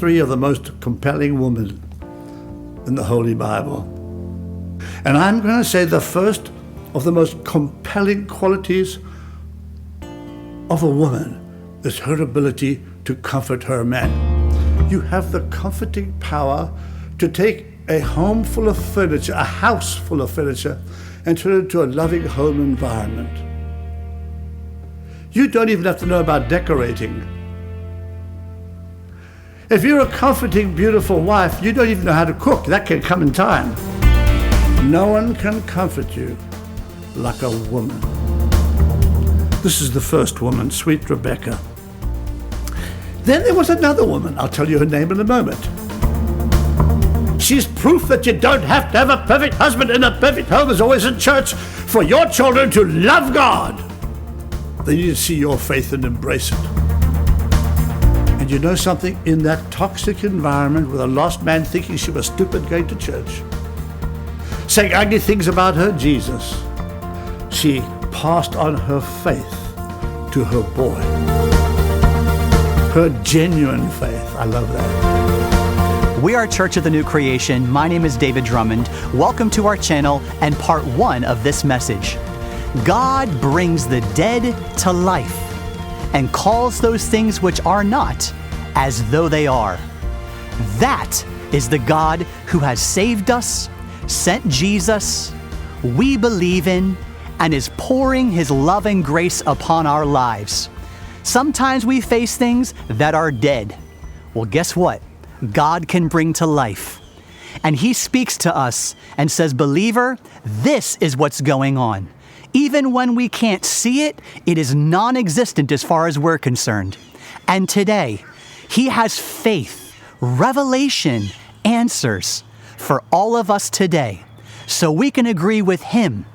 three of the most compelling women in the Holy Bible. And I'm going to say the first of the most compelling qualities of a woman is her ability to comfort her man. You have the comforting power to take a home full of furniture, a house full of furniture, and turn it into a loving home environment. You don't even have to know about decorating. If you're a comforting, beautiful wife, you don't even know how to cook. That can come in time. No one can comfort you like a woman. This is the first woman, sweet Rebecca. Then there was another woman. I'll tell you her name in a moment. She's proof that you don't have to have a perfect husband and a perfect home is always in church for your children to love God. They need to see your faith and embrace it. And you know something? In that toxic environment with a lost man thinking she was stupid going to church, saying ugly things about her Jesus, she passed on her faith to her boy. Her genuine faith. I love that. We are Church of the New Creation. My name is David Drummond. Welcome to our channel and part one of this message. God brings the dead to life and calls those things which are not as though they are. That is the God who has saved us, sent Jesus, we believe in, and is pouring His love and grace upon our lives. Sometimes we face things that are dead. Well, guess what? God can bring to life. And He speaks to us and says, believer, this is what's going on. Even when we can't see it, it is non-existent as far as we're concerned. And today, He has faith, revelation, answers for all of us today. So we can agree with Him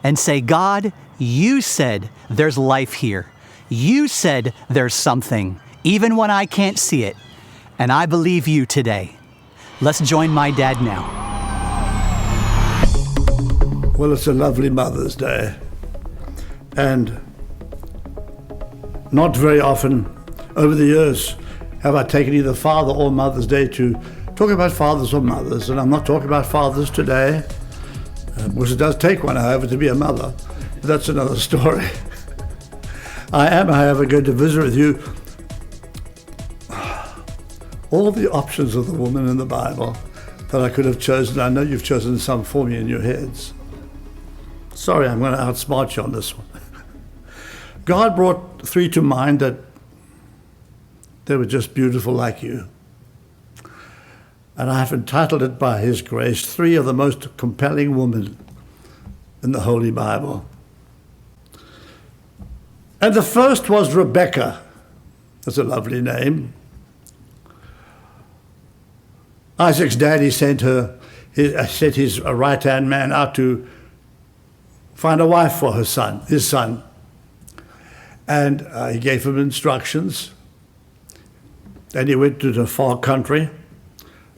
and say, God, you said there's life here. You said there's something, even when I can't see it. And I believe you today. Let's join my dad now. Well, it's a lovely Mother's Day. And not very often over the years have I taken either Father or Mother's Day to talk about fathers or mothers. And I'm not talking about fathers today, because it does take one, however, to be a mother. But that's another story. I am, however, going to visit with you all the options of the woman in the Bible that I could have chosen. I know you've chosen some for me in your heads. Sorry, I'm going to outsmart you on this one. God brought three to mind that they were just beautiful like you. And I have entitled it by His grace, three of the most compelling women in the Holy Bible. And the first was Rebecca. That's a lovely name. Isaac's daddy sent his right-hand man out to find a wife for his son. And he gave him instructions. And he went to the far country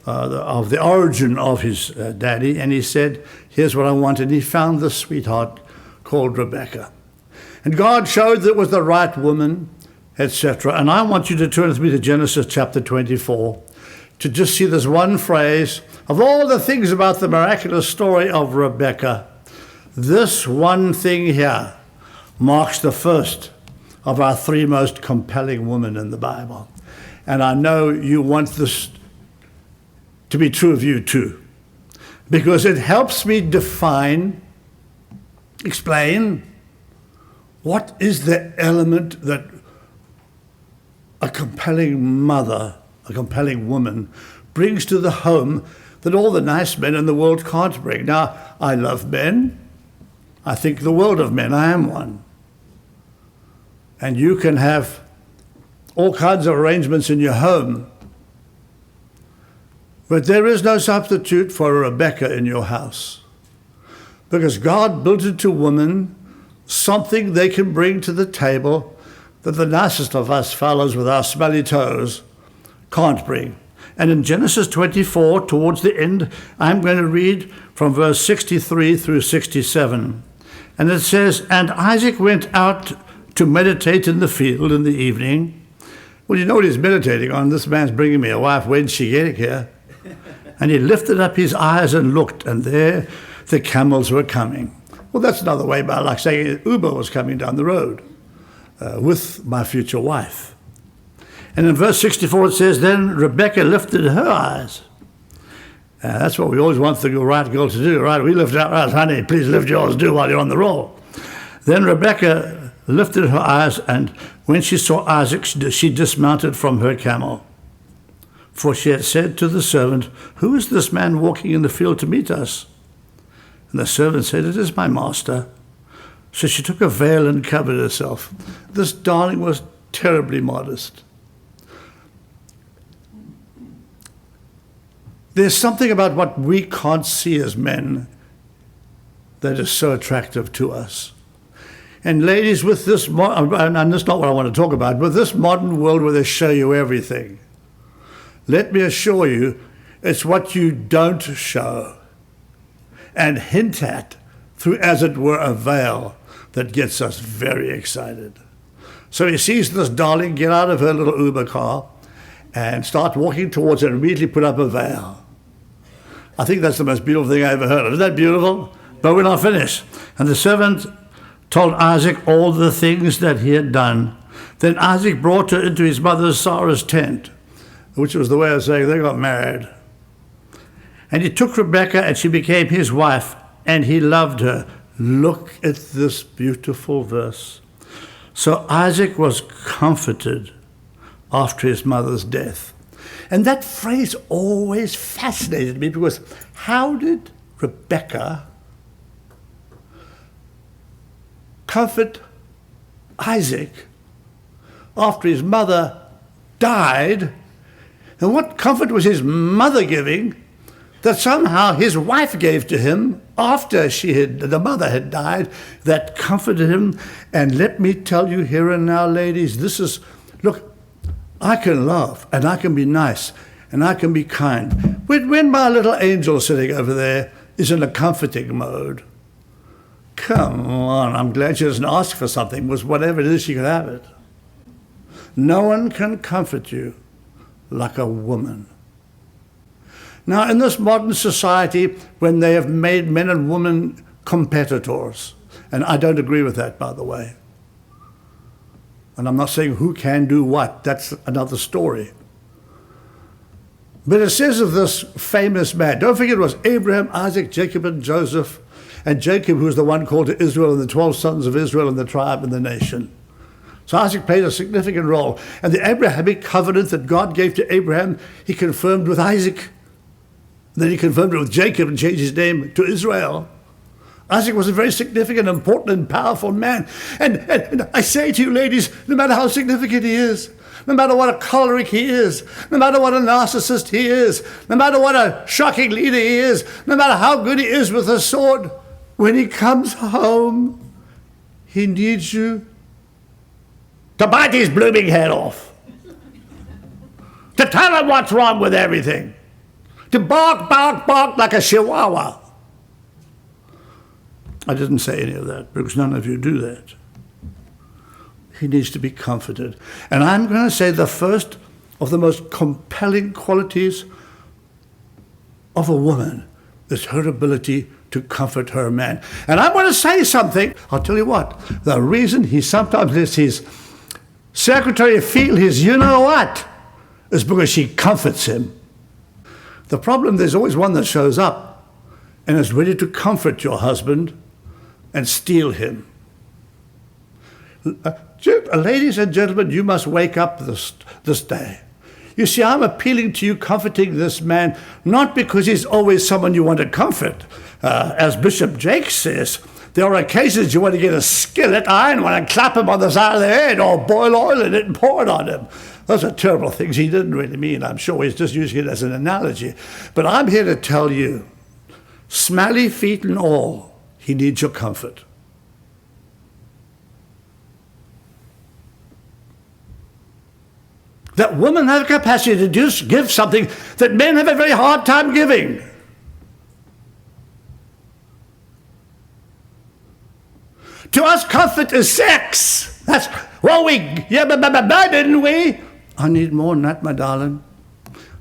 of the origin of his daddy, and he said, here's what I want. And he found this sweetheart called Rebecca. And God showed that it was the right woman, etc. And I want you to turn with me to Genesis chapter 24 to just see this one phrase. Of all the things about the miraculous story of Rebecca, this one thing here marks the first of our three most compelling women in the Bible. And I know you want this to be true of you too, because it helps me explain what is the element that a compelling mother, a compelling woman, brings to the home that all the nice men in the world can't bring. Now, I love men. I think the world of men. I am one. And you can have all kinds of arrangements in your home, but there is no substitute for a Rebecca in your house, because God built into women something they can bring to the table that the nicest of us fellows with our smelly toes can't bring. And in Genesis 24, towards the end, I'm going to read from verse 63 through 67. And it says, and Isaac went out to meditate in the field in the evening. Well, you know what he's meditating on? This man's bringing me a wife. When's she getting here? And he lifted up his eyes and looked, and there the camels were coming. Well, that's another way by like saying Uber was coming down the road with my future wife. And in verse 64 it says, then Rebekah lifted her eyes. That's what we always want the right girl to do, right? We lift our eyes, honey, please lift yours, do while you're on the roll. Then Rebekah lifted her eyes, and when she saw Isaac, she dismounted from her camel. For she had said to the servant, who is this man walking in the field to meet us? And the servant said, it is my master. So she took a veil and covered herself. This darling was terribly modest. There's something about what we can't see as men that is so attractive to us. And ladies, with this, and that's not what I want to talk about, with this modern world where they show you everything, let me assure you, it's what you don't show and hint at through, as it were, a veil that gets us very excited. So he sees this darling get out of her little Uber car and start walking towards her and immediately put up a veil. I think that's the most beautiful thing I ever heard of. Isn't that beautiful? But we're not finished. And the servant told Isaac all the things that he had done. Then Isaac brought her into his mother Sarah's tent, which was the way of saying they got married. And he took Rebekah, and she became his wife, and he loved her. Look at this beautiful verse. So Isaac was comforted after his mother's death. And that phrase always fascinated me, because how did Rebekah comfort Isaac after his mother died? And what comfort was his mother giving that somehow his wife gave to him after the mother had died, that comforted him? And let me tell you here and now, ladies, look, I can love, and I can be nice, and I can be kind. When my little angel sitting over there is in a comforting mode, come on, I'm glad she doesn't ask for something, was whatever it is, she could have it. No one can comfort you like a woman. Now, in this modern society, when they have made men and women competitors, and I don't agree with that, by the way, and I'm not saying who can do what, that's another story. But it says of this famous man, don't forget it was Abraham, Isaac, Jacob, and Joseph, and Jacob, who was the one called to Israel, and the 12 sons of Israel, and the tribe and the nation. So Isaac played a significant role. And the Abrahamic covenant that God gave to Abraham, he confirmed with Isaac. Then he confirmed it with Jacob and changed his name to Israel. Isaac was a very significant, important, and powerful man. And I say to you, ladies, no matter how significant he is, no matter what a choleric he is, no matter what a narcissist he is, no matter what a shocking leader he is, no matter how good he is with a sword, when he comes home, he needs you to bite his blooming head off, to tell him what's wrong with everything, to bark, bark, bark like a chihuahua. I didn't say any of that because none of you do that. He needs to be comforted. And I'm going to say the first of the most compelling qualities of a woman is her ability to comfort her man. And I want to say something. I'll tell you what. The reason he sometimes lets his secretary feel his you-know-what is because she comforts him. The problem, there's always one that shows up and is ready to comfort your husband and steal him. Ladies and gentlemen, you must wake up this day. You see, I'm appealing to you, comforting this man, not because he's always someone you want to comfort. As Bishop Jake says, there are occasions you want to get a skillet iron one and clap him on the side of the head, or boil oil in it and pour it on him. Those are terrible things he didn't really mean. I'm sure he's just using it as an analogy. But I'm here to tell you, smelly feet and all, he needs your comfort. That women have the capacity to just give something that men have a very hard time giving. To us, comfort is sex. That's, well, didn't we? I need more than that, my darling.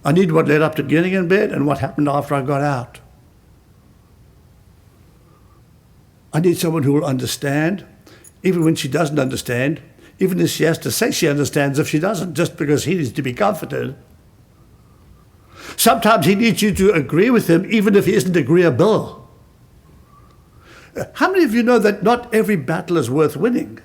I need what led up to getting in bed and what happened after I got out. I need someone who will understand, even when she doesn't understand, even if she has to say she understands if she doesn't, just because he needs to be comforted. Sometimes he needs you to agree with him, even if he isn't agreeable. How many of you know that not every battle is worth winning?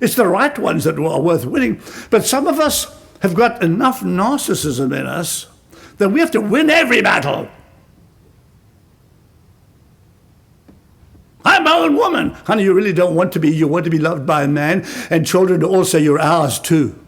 It's the right ones that are worth winning. But some of us have got enough narcissism in us that we have to win every battle. I'm my own woman. Honey, you really don't want to be. You want to be loved by a man, and children also, you're ours too.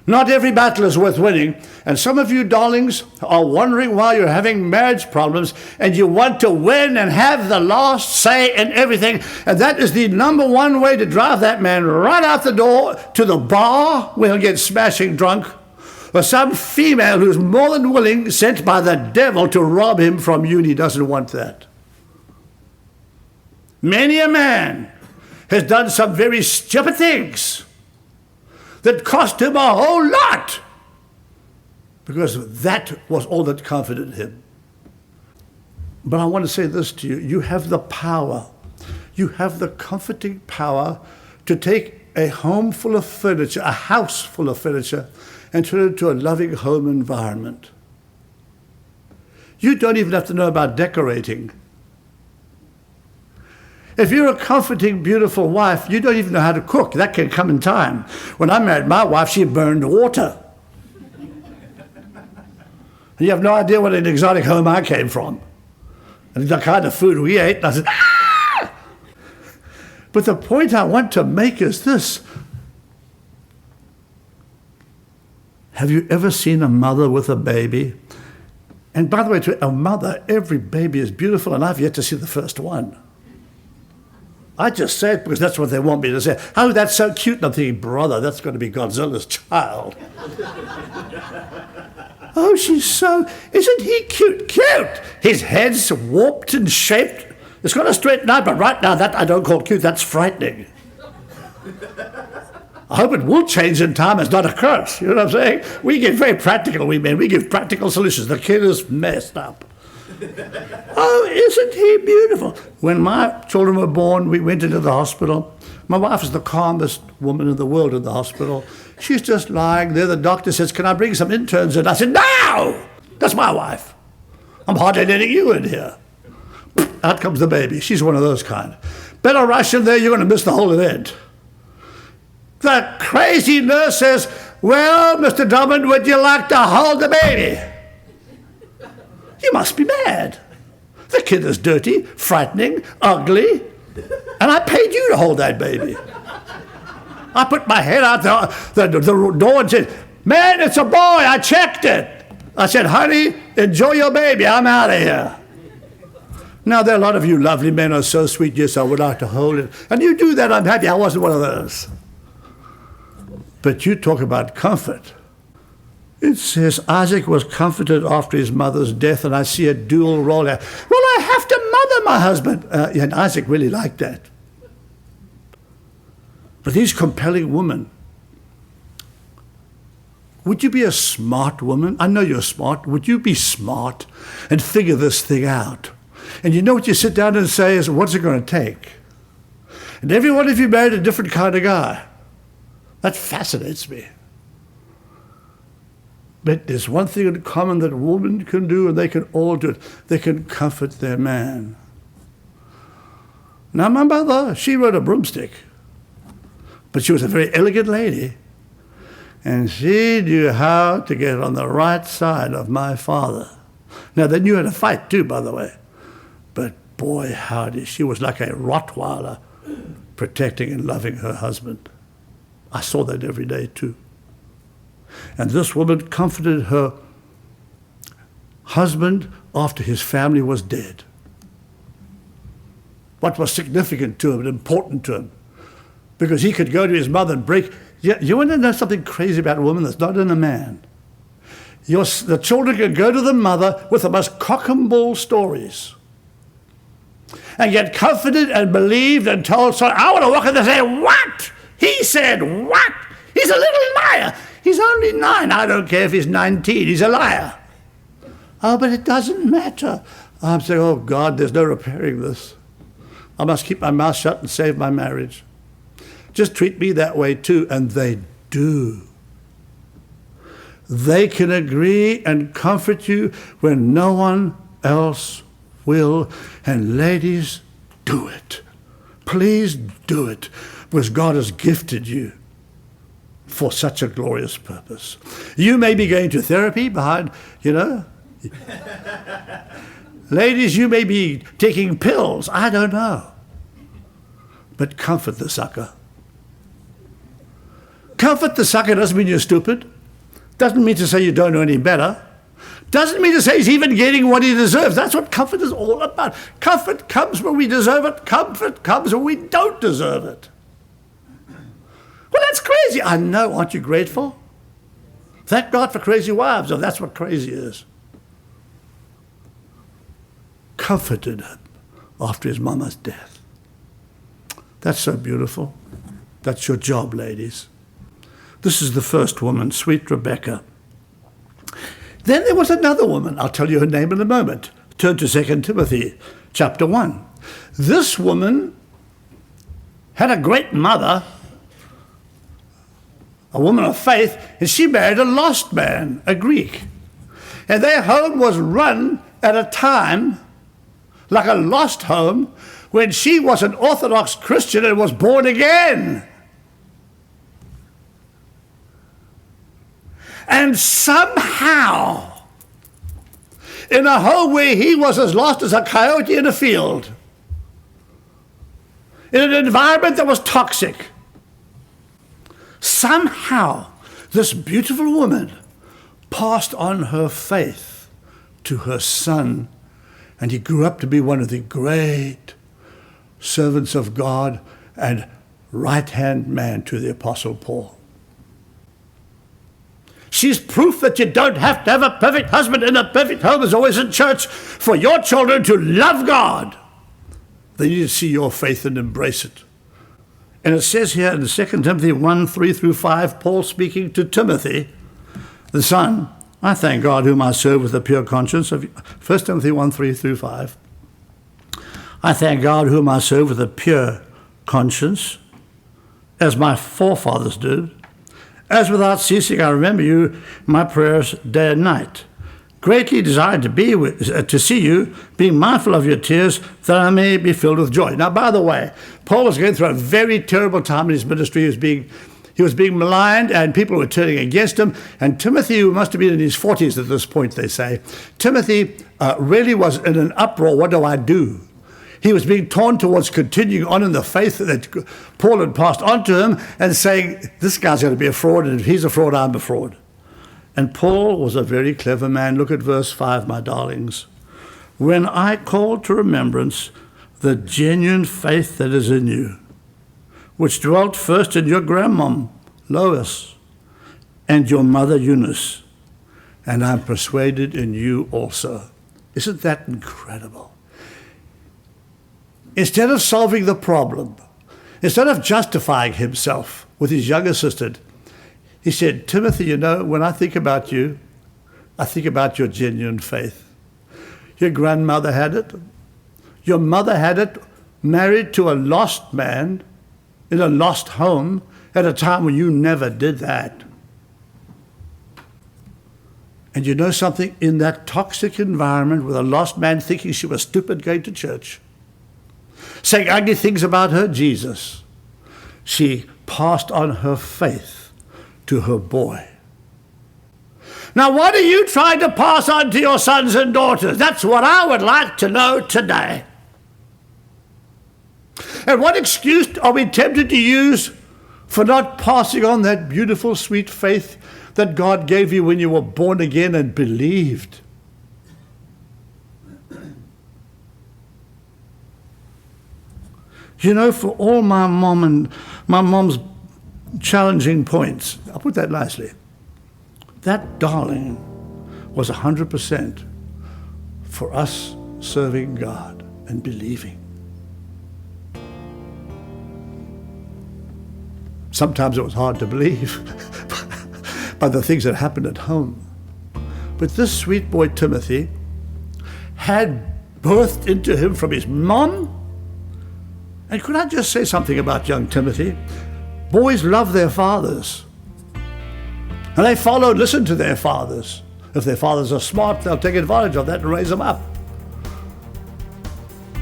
Not every battle is worth winning. And some of you darlings are wondering why you're having marriage problems and you want to win and have the last say in everything. And that is the number one way to drive that man right out the door to the bar where he'll get smashing drunk, or some female who's more than willing, sent by the devil to rob him from you, and he doesn't want that. Many a man has done some very stupid things that cost him a whole lot, because that was all that comforted him. But I want to say this to you. You have the power. You have the comforting power to take a home full of furniture, a house full of furniture, and turn it into a loving home environment. You don't even have to know about decorating. If you're a comforting, beautiful wife, you don't even know how to cook. That can come in time. When I married my wife, she burned water. And you have no idea what an exotic home I came from, and the kind of food we ate. And I said, ah! But the point I want to make is this. Have you ever seen a mother with a baby? And by the way, to a mother, every baby is beautiful, and I've yet to see the first one. I just say it because that's what they want me to say. Oh, that's so cute. And I'm thinking, brother, that's going to be Godzilla's child. Oh, isn't he cute? Cute! His head's warped and shaped. It's got to straighten out, but right now, that I don't call cute. That's frightening. I hope it will change in time. It's not a curse. You know what I'm saying? We get very practical, we men. We give practical solutions. The kid is messed up. Oh, isn't he beautiful? When my children were born, we went into the hospital. My wife is the calmest woman in the world in the hospital. She's just lying there. The doctor says, can I bring some interns in? I said, no! That's my wife. I'm hardly letting you in here. Out comes the baby. She's one of those kind. Better rush in there. You're going to miss the whole event. The crazy nurse says, well, Mr. Drummond, would you like to hold the baby? You must be mad. The kid is dirty, frightening, ugly, and I paid you to hold that baby. I put my head out the door and said, man, it's a boy, I checked it. I said, honey, enjoy your baby, I'm out of here. Now, there are a lot of you lovely men who are so sweet, yes, I would like to hold it. And you do that, I'm happy, I wasn't one of those. But you talk about comfort. It says Isaac was comforted after his mother's death, and I see a dual role there. Well, I have to mother my husband. And Isaac really liked that. But these compelling women, would you be a smart woman? I know you're smart. Would you be smart and figure this thing out? And you know what you sit down and say is, what's it going to take? And every one of you married a different kind of guy. That fascinates me. But there's one thing in common that women can do, and they can all do it. They can comfort their man. Now, my mother, she rode a broomstick, but she was a very elegant lady, and she knew how to get on the right side of my father. Now, they knew how to fight too, by the way, but boy, howdy, she was like a Rottweiler protecting and loving her husband. I saw that every day too. And this woman comforted her husband after his family was dead. What was significant to him and important to him? Because he could go to his mother and break. You want to know something crazy about a woman that's not in a man? The children can go to the mother with the most cock and bull stories. and get comforted and believed and told, so I want to walk in and say, what? He said, what? He's a little liar. He's only 9. I don't care if he's 19. He's a liar. Oh, but it doesn't matter. I'm saying, oh, God, there's no repairing this. I must keep my mouth shut and save my marriage. Just treat me that way, too. And they do. They can agree and comfort you when no one else will. And ladies, do it. Please do it, because God has gifted you for such a glorious purpose. You may be going to therapy behind, Ladies, you may be taking pills. I don't know. But comfort the sucker. Comfort the sucker doesn't mean you're stupid. Doesn't mean to say you don't know any better. Doesn't mean to say he's even getting what he deserves. That's what comfort is all about. Comfort comes when we deserve it. Comfort comes when we don't deserve it. Well, that's crazy. I know. Aren't you grateful? Thank God for crazy wives. Oh, that's what crazy is. Comforted him after his mama's death. That's so beautiful. That's your job, ladies. This is the first woman, sweet Rebecca. Then there was another woman. I'll tell you her name in a moment. Turn to 2 Timothy chapter 1. This woman had a great mother, a woman of faith, and she married a lost man, a Greek. And their home was run at a time like a lost home when she was an Orthodox Christian and was born again. And somehow, in a home where he was as lost as a coyote in a field, in an environment that was toxic, somehow this beautiful woman passed on her faith to her son, and he grew up to be one of the great servants of God and right-hand man to the Apostle Paul. She's proof that you don't have to have a perfect husband in a perfect home, as always in church, for your children to love God. They need to see your faith and embrace it. And it says here in 2 Timothy 1, 3 through 5, Paul speaking to Timothy, the son, I thank God whom I serve with a pure conscience. 1 Timothy 1, 3 through 5. I thank God whom I serve with a pure conscience, as my forefathers did. As without ceasing I remember you in my prayers day and night, greatly desired to see you, being mindful of your tears, that I may be filled with joy. Now, by the way, Paul was going through a very terrible time in his ministry. He was being maligned, and people were turning against him. And Timothy, who must have been in his 40s at this point, they say, Timothy really was in an uproar. What do I do? He was being torn towards continuing on in the faith that Paul had passed on to him and saying, this guy's going to be a fraud, and if he's a fraud, I'm a fraud. And Paul was a very clever man. Look at verse 5, my darlings. When I call to remembrance the genuine faith that is in you, which dwelt first in your grandmom, Lois, and your mother, Eunice, and I'm persuaded in you also. Isn't that incredible? Instead of solving the problem, instead of justifying himself with his young assistant, he said, Timothy, when I think about you, I think about your genuine faith. Your grandmother had it. Your mother had it, married to a lost man in a lost home at a time when you never did that. And you know something? In that toxic environment with a lost man thinking she was stupid going to church, saying ugly things about her Jesus, she passed on her faith to her boy. Now, what are you trying to pass on to your sons and daughters? That's what I would like to know today. And what excuse are we tempted to use for not passing on that beautiful, sweet faith that God gave you when you were born again and believed? For all my mom's challenging points, I'll put that nicely, that darling was 100% for us serving God and believing. Sometimes it was hard to believe by the things that happened at home. But this sweet boy Timothy had birthed into him from his mom. And could I just say something about young Timothy? Boys love their fathers. And they listen to their fathers. If their fathers are smart, they'll take advantage of that and raise them up.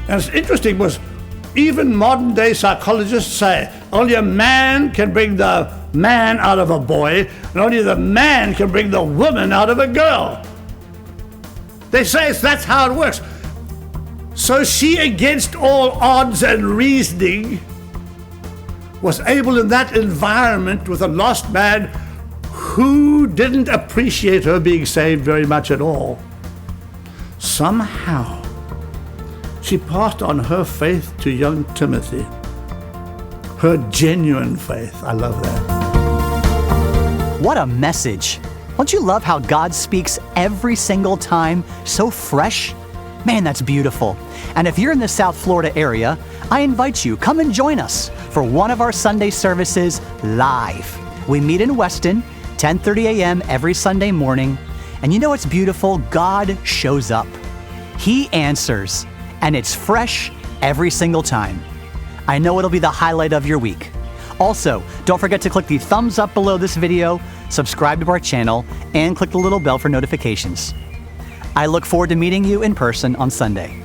And it's interesting was even modern day psychologists say only a man can bring the man out of a boy, and only the man can bring the woman out of a girl. They say that's how it works. So she, against all odds and reasoning, was able in that environment with a lost man who didn't appreciate her being saved very much at all. Somehow, she passed on her faith to young Timothy. Her genuine faith. I love that. What a message. Don't you love how God speaks every single time, so fresh? Man, that's beautiful. And if you're in the South Florida area, I invite you, come and join us for one of our Sunday services live. We meet in Weston, 10:30 a.m. every Sunday morning. And you know what's beautiful? God shows up. He answers, and it's fresh every single time. I know it'll be the highlight of your week. Also, don't forget to click the thumbs up below this video, subscribe to our channel, and click the little bell for notifications. I look forward to meeting you in person on Sunday.